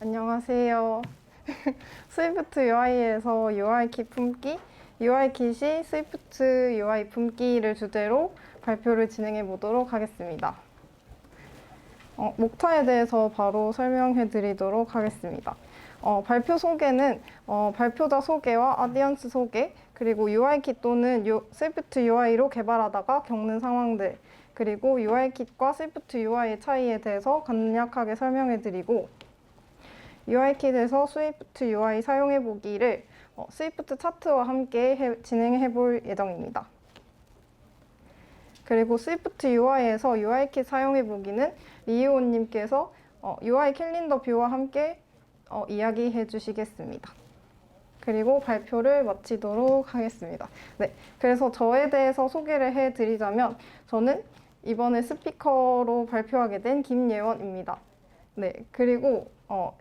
안녕하세요. 스위프트 UI에서 UI킷 품기, UI킷이 스위프트 UI 품기를 주제로 발표를 진행해 보도록 하겠습니다. 목차에 대해서 바로 설명해 드리도록 하겠습니다. 발표 소개는 발표자 소개와 아디언스 소개, 그리고 UI킷 또는 스위프트 UI로 개발하다가 겪는 상황들, 그리고 UI킷과 스위프트 UI의 차이에 대해서 간략하게 설명해 드리고, UI킷에서 스위프트 UI 사용해 보기를 스위프트 차트와 함께 진행해 볼 예정입니다. 그리고 스위프트 UI에서 UI킷 사용해 보기는 리이온님께서 UI 캘린더 뷰와 함께 이야기해 주시겠습니다. 그리고 발표를 마치도록 하겠습니다. 네, 그래서 저에 대해서 소개를 해드리자면 저는 이번에 스피커로 발표하게 된 김예원입니다. 네, 그리고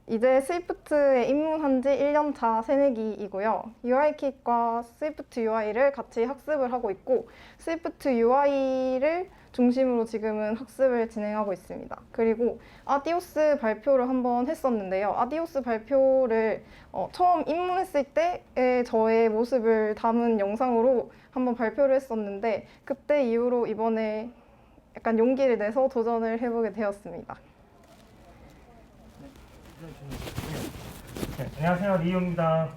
이제 스위프트에 입문한 지 1년 차 새내기이고요. UI킷과 스위프트 UI를 같이 학습을 하고 있고, 스위프트 UI를 중심으로 지금은 학습을 진행하고 있습니다. 그리고 아디오스 발표를 한번 했었는데요. 아디오스 발표를 처음 입문했을 때의 저의 모습을 담은 영상으로 한번 발표를 했었는데, 그때 이후로 이번에 약간 용기를 내서 도전을 해보게 되었습니다. 네, 안녕하세요. 리우입니다.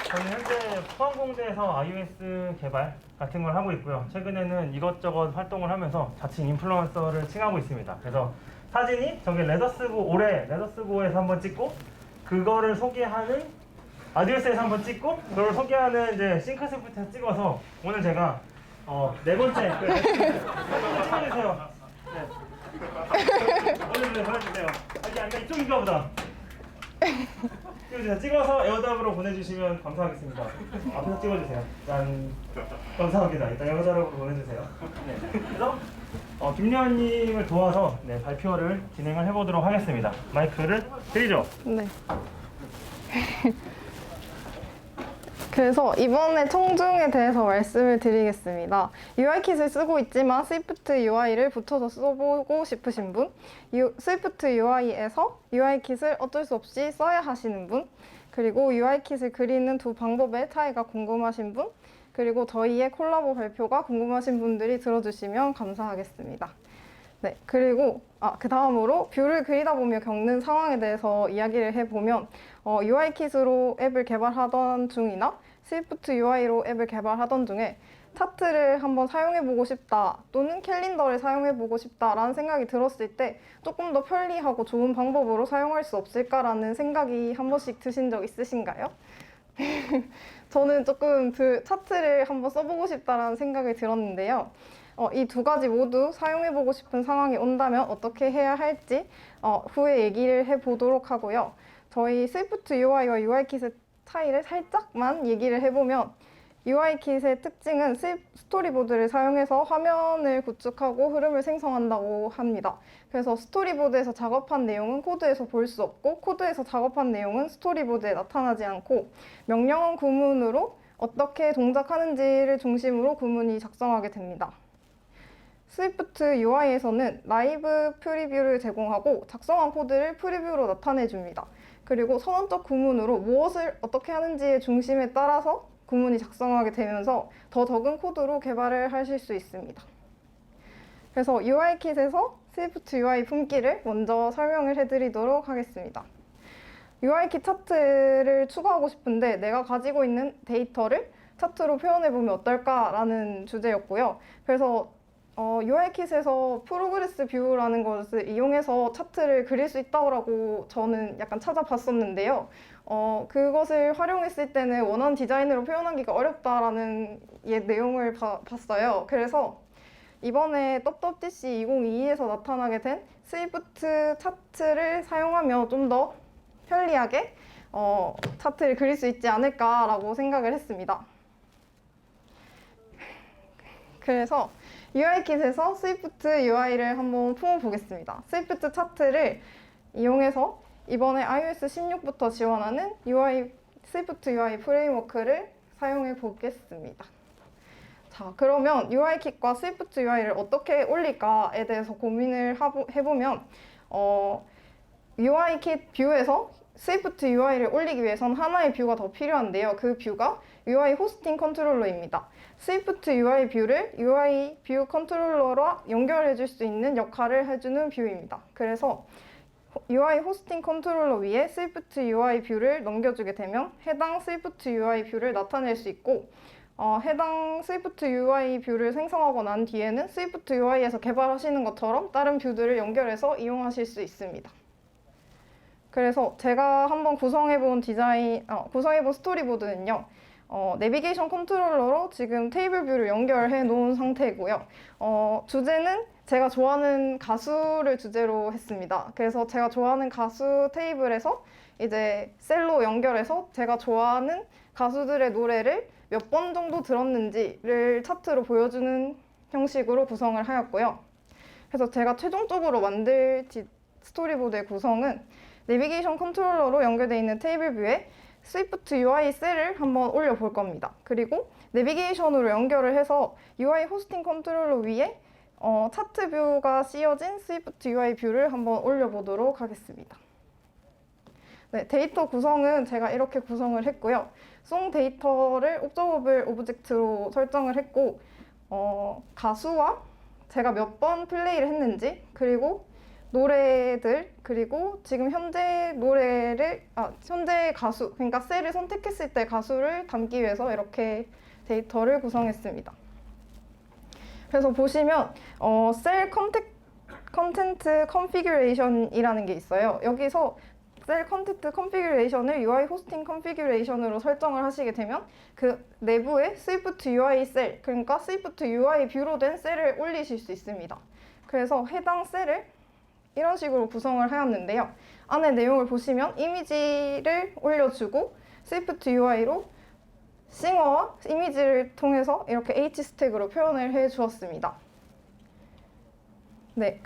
저는 현재 포항공대에서 iOS 개발 같은 걸 하고 있고요. 최근에는 이것저것 활동을 하면서 자칭 인플루언서를 칭하고 있습니다. 그래서 사진이 저기 올해 레더스고에서 한번 찍고, 그거를 소개하는 아디오스에서 한번 찍고, 그걸 소개하는 이제 싱크스프트에서 찍어서 오늘 제가 네 번째 찍어주세요. 네. 오늘 보내주세요. 아니 이쪽인가 보다. 찍어서 에어답으로 보내주시면 감사하겠습니다. 앞에서 찍어주세요. 짠. 감사합니다. 일단 에어답으로 보내주세요. 네. 그래서 김예원님을 도와서 발표를 진행을 해보도록 하겠습니다. 마이크를 드리죠. 네. 그래서 이번에 청중에 대해서 말씀을 드리겠습니다. UI킷을 쓰고 있지만 스위프트 UI를 붙여서 써보고 싶으신 분, 스위프트 UI에서 UI킷을 어쩔 수 없이 써야 하시는 분, 그리고 UI킷을 그리는 두 방법의 차이가 궁금하신 분, 그리고 저희의 콜라보 발표가 궁금하신 분들이 들어주시면 감사하겠습니다. 네, 그리고 그 다음으로 뷰를 그리다 보며 겪는 상황에 대해서 이야기를 해보면 UI킷으로 앱을 개발하던 중이나 스위프트 UI로 앱을 개발하던 중에 차트를 한번 사용해보고 싶다 또는 캘린더를 사용해보고 싶다라는 생각이 들었을 때 조금 더 편리하고 좋은 방법으로 사용할 수 없을까라는 생각이 한 번씩 드신 적 있으신가요? 저는 조금 그 차트를 한번 써보고 싶다라는 생각이 들었는데요. 이 두 가지 모두 사용해보고 싶은 상황이 온다면 어떻게 해야 할지 후에 얘기를 해보도록 하고요. 저희 스위프트 UI와 UI킷의 차이를 살짝만 얘기를 해보면, UI킷의 특징은 스토리보드를 사용해서 화면을 구축하고 흐름을 생성한다고 합니다. 그래서 스토리보드에서 작업한 내용은 코드에서 볼 수 없고, 코드에서 작업한 내용은 스토리보드에 나타나지 않고, 명령어 구문으로 어떻게 동작하는지를 중심으로 구문이 작성하게 됩니다. 스위프트 UI에서는 라이브 프리뷰를 제공하고 작성한 코드를 프리뷰로 나타내줍니다. 그리고 선언적 구문으로 무엇을 어떻게 하는지의 중심에 따라서 구문이 작성하게 되면서 더 적은 코드로 개발을 하실 수 있습니다. 그래서 UI킷에서 스위프트 UI 품기를 먼저 설명을 해드리도록 하겠습니다. UI킷 차트를 추가하고 싶은데 내가 가지고 있는 데이터를 차트로 표현해보면 어떨까라는 주제였고요. 그래서 UI킷에서 프로그레스 뷰라는 것을 이용해서 차트를 그릴 수 있다고 저는 약간 찾아봤었는데요. 그것을 활용했을 때는 원하는 디자인으로 표현하기가 어렵다라는 내용을 봤어요. 그래서 이번에 WWDC 2022에서 나타나게 된 스위프트 차트를 사용하며 좀 더 편리하게 차트를 그릴 수 있지 않을까라고 생각을 했습니다. 그래서 UI킷에서 스위프트 UI를 한번 품어보겠습니다. 스위프트 차트를 이용해서 이번에 iOS 16부터 지원하는 스위프트 UI 프레임워크를 사용해 보겠습니다. 자, 그러면 UI킷과 스위프트 UI를 어떻게 올릴까에 대해서 고민을 해보면 UI 킷 뷰에서 스위프트 UI를 올리기 위해선 하나의 뷰가 더 필요한데요. 그 뷰가 UI 호스팅 컨트롤러입니다. 스위프트 UI 뷰를 UI 뷰 컨트롤러와 연결해 줄 수 있는 역할을 해주는 뷰입니다. 그래서 UI 호스팅 컨트롤러 위에 스위프트 UI 뷰를 넘겨주게 되면 해당 스위프트 UI 뷰를 나타낼 수 있고 해당 스위프트 UI 뷰를 생성하고 난 뒤에는 스위프트 UI에서 개발하시는 것처럼 다른 뷰들을 연결해서 이용하실 수 있습니다. 그래서 제가 한번 구성해본 스토리보드는요. 내비게이션 컨트롤러로 지금 테이블 뷰를 연결해 놓은 상태고요. 주제는 제가 좋아하는 가수를 주제로 했습니다. 그래서 제가 좋아하는 가수 테이블에서 이제 셀로 연결해서 제가 좋아하는 가수들의 노래를 몇 번 정도 들었는지를 차트로 보여주는 형식으로 구성을 하였고요. 그래서 제가 최종적으로 만들 스토리보드의 구성은 내비게이션 컨트롤러로 연결되어 있는 테이블 뷰에 스위프트 UI 셀을 한번 올려볼 겁니다. 그리고 내비게이션으로 연결을 해서 UI 호스팅 컨트롤러 위에 차트 뷰가 씌워진 스위프트 UI 뷰를 한번 올려보도록 하겠습니다. 네, 데이터 구성은 제가 이렇게 구성을 했고요. 송 데이터를 옵저버블 오브젝트로 설정을 했고 가수와 제가 몇 번 플레이를 했는지 그리고 노래들 그리고 지금 현재 현재 가수 그러니까 셀을 선택했을 때 가수를 담기 위해서 이렇게 데이터를 구성했습니다. 그래서 보시면 셀 컨텐트 컨피규레이션이라는 게 있어요. 여기서 셀 컨텐트 컨피규레이션을 UI 호스팅 컨피규레이션으로 설정을 하시게 되면 그 내부에 스위프트 UI 셀 그러니까 스위프트 UI 뷰로 된 셀을 올리실 수 있습니다. 그래서 해당 셀을 이런 식으로 구성을 하였는데요. 안에 내용을 보시면 이미지를 올려주고 스위프트 UI로 싱어와 이미지를 통해서 이렇게 H스택으로 표현을 해 주었습니다. 네.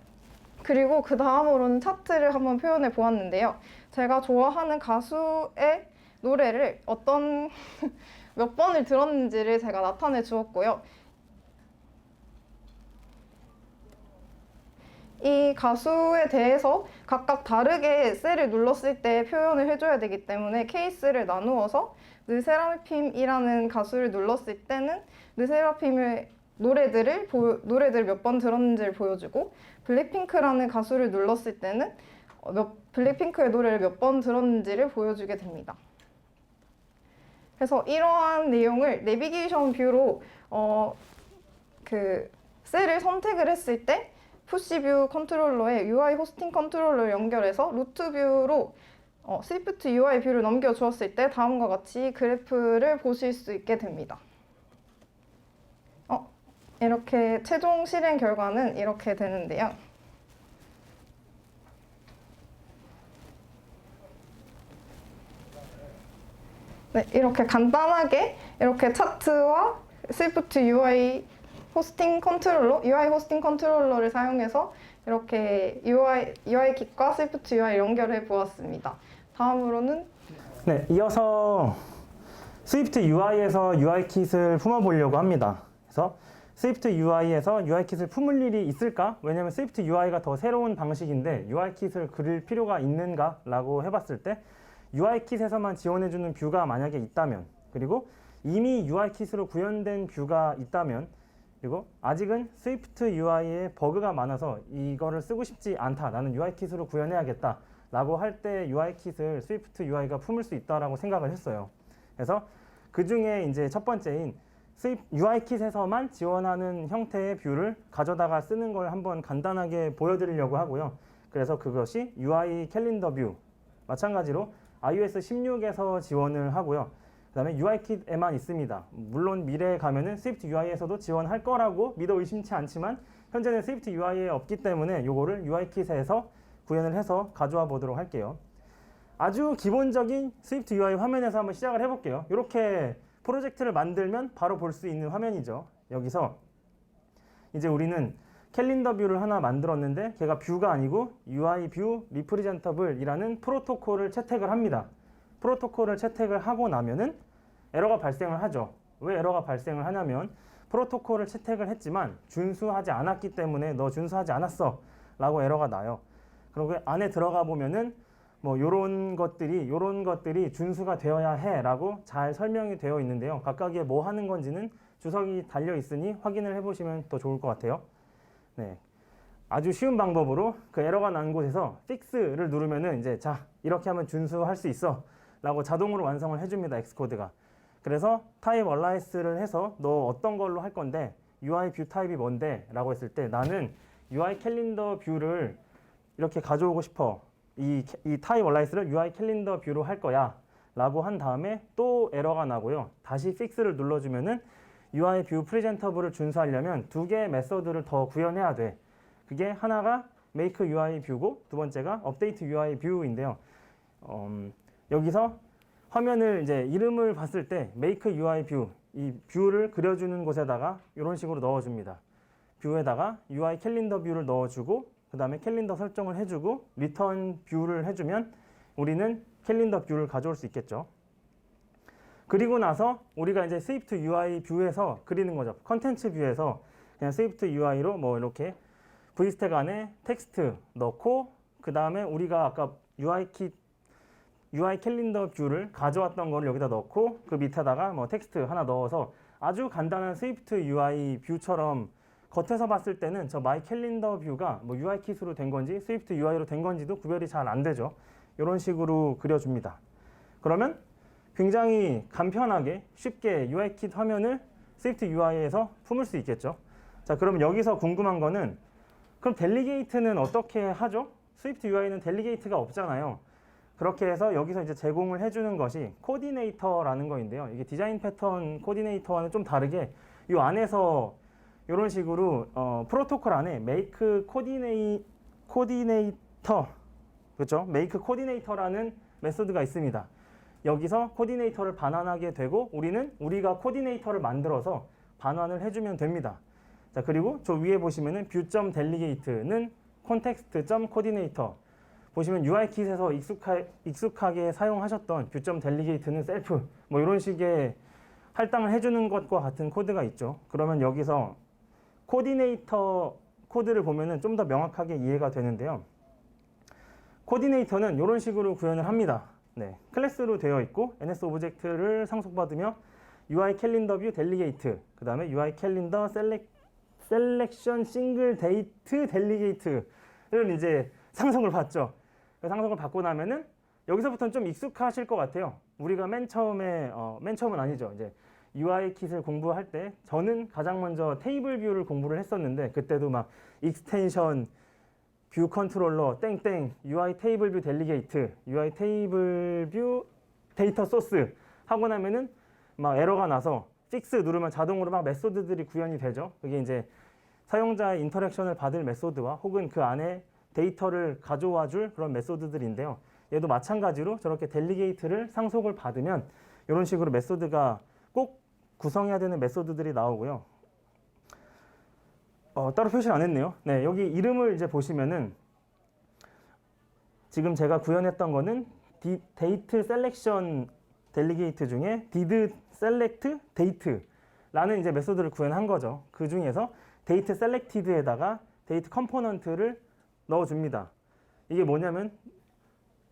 그리고 그 다음으로는 차트를 한번 표현해 보았는데요. 제가 좋아하는 가수의 노래를 몇 번을 들었는지를 제가 나타내 주었고요. 이 가수에 대해서 각각 다르게 셀을 눌렀을 때 표현을 해줘야 되기 때문에 케이스를 나누어서 르세라핌이라는 가수를 눌렀을 때는 르세라핌의 노래들을 몇 번 들었는지를 보여주고 블랙핑크라는 가수를 눌렀을 때는 블랙핑크의 노래를 몇 번 들었는지를 보여주게 됩니다. 그래서 이러한 내용을 내비게이션 뷰로 셀을 선택을 했을 때 푸시뷰 컨트롤러에 UI 호스팅 컨트롤러를 연결해서 루트 뷰로 스위프트 UI 뷰를 넘겨주었을 때 다음과 같이 그래프를 보실 수 있게 됩니다. 이렇게 최종 실행 결과는 이렇게 되는데요. 네, 이렇게 간단하게 이렇게 차트와 스위프트 UI 호스팅 컨트롤러를 사용해서 이렇게 UI 킷과 스위프트 UI 연결해 보았습니다. 다음으로는 네, 이어서 스위프트 UI에서 UI 킷을 품어보려고 합니다. 그래서 스위프트 UI에서 UI 킷을 품을 일이 있을까? 왜냐면 스위프트 UI가 더 새로운 방식인데 UI 킷을 그릴 필요가 있는가? 라고 해봤을 때 UI 킷에서만 지원해주는 뷰가 만약에 있다면 그리고 이미 UI 킷으로 구현된 뷰가 있다면 그리고 아직은 스위프트 UI에 버그가 많아서 이거를 쓰고 싶지 않다. 나는 UI 킷으로 구현해야겠다. 라고 할 때 UI 킷을 스위프트 UI가 품을 수 있다라고 생각을 했어요. 그래서 그 중에 이제 첫 번째인 UI 킷에서만 지원하는 형태의 뷰를 가져다가 쓰는 걸 한번 간단하게 보여드리려고 하고요. 그래서 그것이 UI 캘린더 뷰. 마찬가지로 iOS 16에서 지원을 하고요. 그 다음에 UIKit에만 있습니다. 물론 미래에 가면은 스위프트 UI에서도 지원할 거라고 믿어 의심치 않지만 현재는 스위프트 UI에 없기 때문에 요거를 UIKit에서 구현을 해서 가져와 보도록 할게요. 아주 기본적인 스위프트 UI 화면에서 한번 시작을 해볼게요. 이렇게 프로젝트를 만들면 바로 볼 수 있는 화면이죠. 여기서 이제 우리는 캘린더 뷰를 하나 만들었는데 걔가 뷰가 아니고 UI 뷰 리프레젠터블이라는 프로토콜을 채택을 합니다. 프로토콜을 채택을 하고 나면은 에러가 발생을 하죠. 왜 에러가 발생을 하냐면 프로토콜을 채택을 했지만 준수하지 않았기 때문에 너 준수하지 않았어 라고 에러가 나요. 그리고 안에 들어가 보면은 뭐 요런 것들이 준수가 되어야 해라고 잘 설명이 되어 있는데요. 각각의 뭐 하는 건지는 주석이 달려 있으니 확인을 해보시면 더 좋을 것 같아요. 네. 아주 쉬운 방법으로 그 에러가 난 곳에서 fix를 누르면은 이제 자, 이렇게 하면 준수할 수 있어 라고 자동으로 완성을 해줍니다. 엑스코드가. 그래서 타입 얼라이스를 해서 너 어떤 걸로 할 건데 UI 뷰 타입이 뭔데? 라고 했을 때 나는 UI 캘린더 뷰를 이렇게 가져오고 싶어. 이 타입 얼라이스를 UI 캘린더 뷰로 할 거야 라고 한 다음에 또 에러가 나고요. 다시 fix를 눌러주면은 UI 뷰 프레젠터블을 준수하려면 두 개의 메서드를 더 구현해야 돼. 그게 하나가 make UI 뷰고 두 번째가 update UI 뷰인데요. 여기서 화면을 이제 이름을 봤을 때 make UI 뷰, 이 뷰를 그려주는 곳에다가 이런 식으로 넣어줍니다. 뷰에다가 UI 캘린더 뷰를 넣어주고 그 다음에 캘린더 설정을 해주고 리턴 뷰를 해주면 우리는 캘린더 뷰를 가져올 수 있겠죠. 그리고 나서 우리가 이제 스위프트 UI 뷰에서 그리는 거죠. 컨텐츠 뷰에서 그냥 스위프트 UI로 뭐 이렇게 V스택 안에 텍스트 넣고 그 다음에 우리가 아까 UI 캘린더 뷰를 가져왔던 거를 여기다 넣고 그 밑에다가 뭐 텍스트 하나 넣어서 아주 간단한 스위프트 UI 뷰처럼 겉에서 봤을 때는 저 마이 캘린더 뷰가 뭐 UI 킷으로 된 건지 스위프트 UI로 된 건지도 구별이 잘 안 되죠. 이런 식으로 그려줍니다. 그러면 굉장히 간편하게 쉽게 UI 킷 화면을 스위프트 UI에서 품을 수 있겠죠. 자, 그럼 여기서 궁금한 거는 그럼 델리게이트는 어떻게 하죠? 스위프트 UI는 델리게이트가 없잖아요. 그렇게 해서 여기서 이제 제공을 해주는 것이 코디네이터라는 거인데요. 이게 디자인 패턴 코디네이터와는 좀 다르게 이 안에서 이런 식으로 프로토콜 안에 make 코디네이터 그렇죠? make 코디네이터라는 메소드가 있습니다. 여기서 코디네이터를 반환하게 되고 우리가 코디네이터를 만들어서 반환을 해주면 됩니다. 자, 그리고 저 위에 보시면은 view.delegate는 context.coordinator 보시면 UI킷에서 익숙하게 사용하셨던 view.delegate는 셀프 뭐 이런 식의 할당을 해주는 것과 같은 코드가 있죠. 그러면 여기서 코디네이터 코드를 보면은 좀 더 명확하게 이해가 되는데요. 코디네이터는 이런 식으로 구현을 합니다. 네, 클래스로 되어 있고 NS 오브젝트를 상속받으며 UI 캘린더 뷰 델리게이트 그 다음에 UI 캘린더 셀렉션 싱글 데이트 델리게이트를 이제 상속을 받죠. 상속을 받고 나면은 여기서부터는 좀 익숙하실 것 같아요. 우리가 맨 처음은 아니죠. 이제 UI 킷을 공부할 때 저는 가장 먼저 테이블 뷰를 공부를 했었는데 그때도 막 익스텐션 뷰 컨트롤러 땡땡 UI 테이블 뷰 델리게이트 UI 테이블 뷰 데이터 소스 하고 나면은 막 에러가 나서 픽스 누르면 자동으로 막 메소드들이 구현이 되죠. 그게 이제 사용자의 인터랙션을 받을 메소드와 혹은 그 안에 데이터를 가져와 줄 그런 메소드들인데요. 얘도 마찬가지로 저렇게 델리게이트를 상속을 받으면 이런 식으로 메소드가 꼭 구성해야 되는 메소드들이 나오고요. 따로 표시를 안 했네요. 네, 여기 이름을 이제 보시면은 지금 제가 구현했던 거는 데이트 셀렉션 델리게이트 중에 did select date라는 이제 메소드를 구현한 거죠. 그 중에서 데이트 셀렉티드에다가 데이트 컴포넌트를 넣어줍니다. 이게 뭐냐면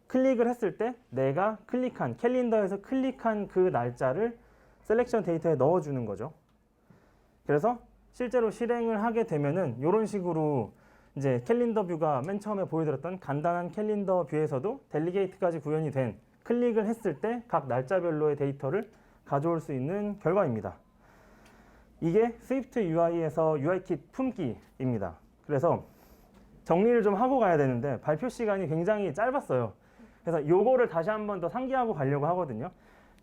클릭을 했을 때 내가 클릭한 캘린더에서 클릭한 그 날짜를 셀렉션 데이터에 넣어주는 거죠. 그래서 실제로 실행을 하게 되면은 이런 식으로 이제 캘린더 뷰가 맨 처음에 보여드렸던 간단한 캘린더 뷰에서도 델리게이트까지 구현이 된 클릭을 했을 때 각 날짜별로의 데이터를 가져올 수 있는 결과입니다. 이게 스위프트 UI에서 UI킷 품기입니다. 그래서 정리를 좀 하고 가야 되는데 발표 시간이 굉장히 짧았어요. 그래서 요거를 다시 한 번 더 상기하고 가려고 하거든요.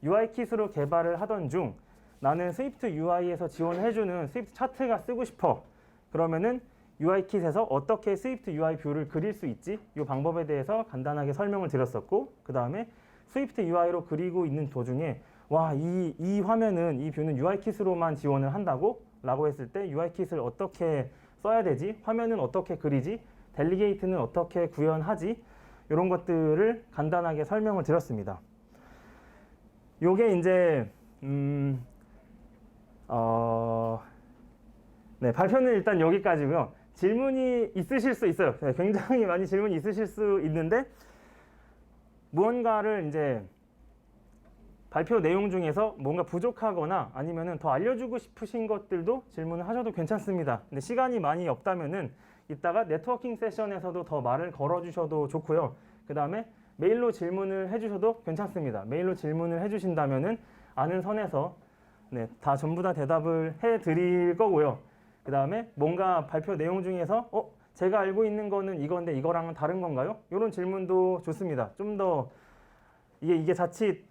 UI킷으로 개발을 하던 중 나는 스위프트 UI에서 지원해주는 스위프트 차트가 쓰고 싶어. 그러면은 UI킷에서 어떻게 스위프트 UI 뷰를 그릴 수 있지? 이 방법에 대해서 간단하게 설명을 드렸었고 그 다음에 스위프트 UI로 그리고 있는 도중에 와, 이 화면은, 이 뷰는 UI킷으로만 지원을 한다고? 라고 했을 때 UI킷을 어떻게 써야 되지? 화면은 어떻게 그리지? 델리게이트는 어떻게 구현하지? 이런 것들을 간단하게 설명을 드렸습니다. 요게 이제 네, 발표는 일단 여기까지고요. 질문이 있으실 수 있어요. 네, 굉장히 많이 질문이 있으실 수 있는데 무언가를 이제 발표 내용 중에서 뭔가 부족하거나 아니면은 더 알려주고 싶으신 것들도 질문을 하셔도 괜찮습니다. 근데 시간이 많이 없다면은 이따가 네트워킹 세션에서도 더 말을 걸어주셔도 좋고요. 그 다음에 메일로 질문을 해주셔도 괜찮습니다. 메일로 질문을 해주신다면은 아는 선에서 네, 다 전부 다 대답을 해드릴 거고요. 그 다음에 뭔가 발표 내용 중에서 제가 알고 있는 거는 이건데 이거랑은 다른 건가요? 이런 질문도 좋습니다. 좀 더 이게 자칫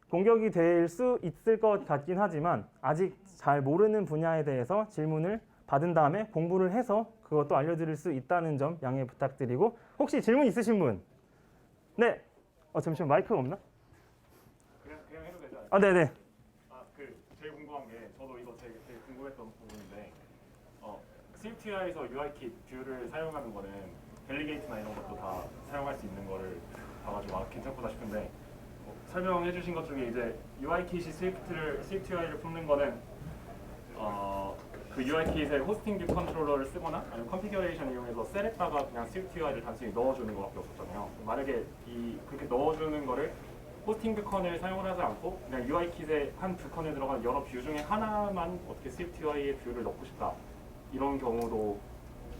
공격이 될 수 있을 것 같긴 하지만 아직 잘 모르는 분야에 대해서 질문을 받은 다음에 공부를 해서 그것도 알려드릴 수 있다는 점 양해 부탁드리고 혹시 질문 있으신 분? 네. 잠시만 마이크가 없나? 그냥 해도 되지 않아요? 네네. 제일 궁금한 게 저도 이거 되게 궁금했던 부분인데 스위프트UI에서 UIKit 뷰를 사용하는 거는 델리게이트나 이런 것도 다 사용할 수 있는 거를 봐가지고 괜찮구나 싶은데 설명해 주신 것 중에 이제 UIKit이 스위프트UI를 품는 거는 그 UIKit의 호스팅 뷰 컨트롤러를 쓰거나 아니면 컨피규레이션 이용해서 셀에다가 그냥 스위프트UI를 단순히 넣어주는 것밖에 없었잖아요. 만약에 그렇게 넣어주는 거를 호스팅 뷰컨을 사용을 하지 않고 그냥 UIKit의 한 뷰컨에 들어가는 여러 뷰 중에 하나만 어떻게 스위프트UI의 뷰를 넣고 싶다 이런 경우도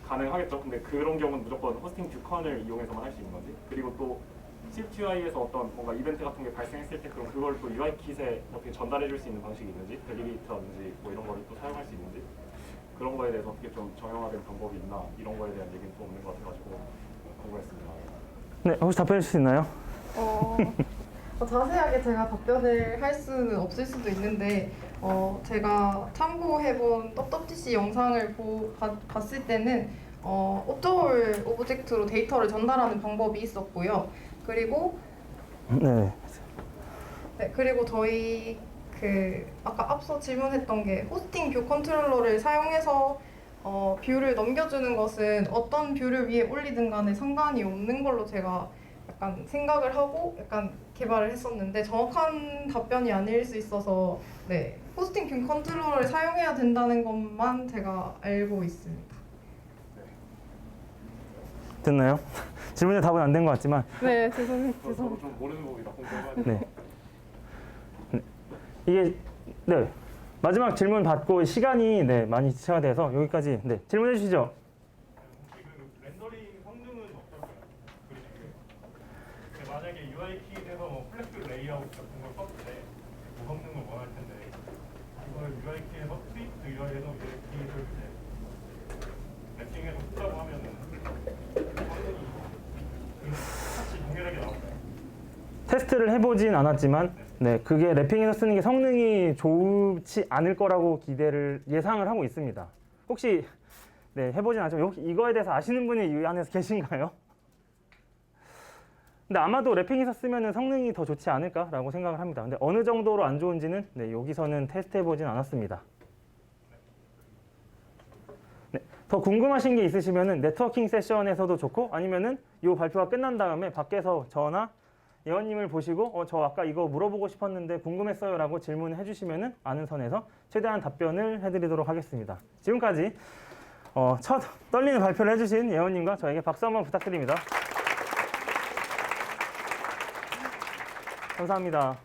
가능하겠죠. 근데 그런 경우는 무조건 호스팅 뷰컨을 이용해서만 할 수 있는 건지, 그리고 또 스위프트UI에서 어떤 뭔가 이벤트 같은 게 발생했을 때 그럼 그걸 또 UIKit에 어떻게 전달해 줄 수 있는 방식이 있는지, 델리게이트라든지 뭐 이런 거를 또 사용할 수 있는지, 그런 거에 대해서 어떻게 좀 정형화된 방법이 있나 이런 거에 대한 얘기는 또 없는 것 같아가지고 궁금했습니다. 네, 혹시 답변해 주실 수 있나요? 자세하게 제가 답변을 할 수는 없을 수도 있는데 제가 참고해본 떡떡지씨 영상을 봤을 때는 옵저볼 오브젝트로 데이터를 전달하는 방법이 있었고요. 그리고 네. 그리고 저희 아까 앞서 질문했던 게 호스팅 뷰 컨트롤러를 사용해서 뷰를 넘겨주는 것은 어떤 뷰를 위에 올리든 간에 상관이 없는 걸로 제가 약간 생각을 하고 약간 개발을 했었는데 정확한 답변이 아닐 수 있어서 네, 호스팅 뷰 컨트롤러를 사용해야 된다는 것만 제가 알고 있습니다. 됐나요? 질문에 답은 안 된 것 같지만 네, 죄송해요. 저도 좀 모르는 부분이라 궁금해가지고. 네. 이게 네 마지막 질문 받고 시간이 많이 지체가 돼서 여기까지 질문해 주시죠. 렌더링 성능은 어떨까요? 그리고 만약에 UIKit에서 뭐 플렉스 레이아웃 같은 걸 썼을 때 고성능을 원할 텐데 이걸 UIKit에서 스위프트UI에서 UIKit을 래핑해서 쓰자고 하면은 성능이 같이 동일하게 나올까요? 테스트를 해보진 않았지만 그게 랩핑해서 쓰는 게 성능이 좋지 않을 거라고 예상을 하고 있습니다. 혹시 해보진 않았지만 혹시 이거에 대해서 아시는 분이 이 안에서 계신가요? 근데 아마도 랩핑해서 쓰면 성능이 더 좋지 않을까라고 생각을 합니다. 근데 어느 정도로 안 좋은지는 여기서는 테스트해보진 않았습니다. 더 궁금하신 게 있으시면 네트워킹 세션에서도 좋고 아니면은 이 발표가 끝난 다음에 밖에서 저나 예원님을 보시고 저 아까 이거 물어보고 싶었는데 궁금했어요 라고 질문을 해주시면 아는 선에서 최대한 답변을 해드리도록 하겠습니다. 지금까지 첫 떨리는 발표를 해주신 예원님과 저에게 박수 한번 부탁드립니다. 감사합니다.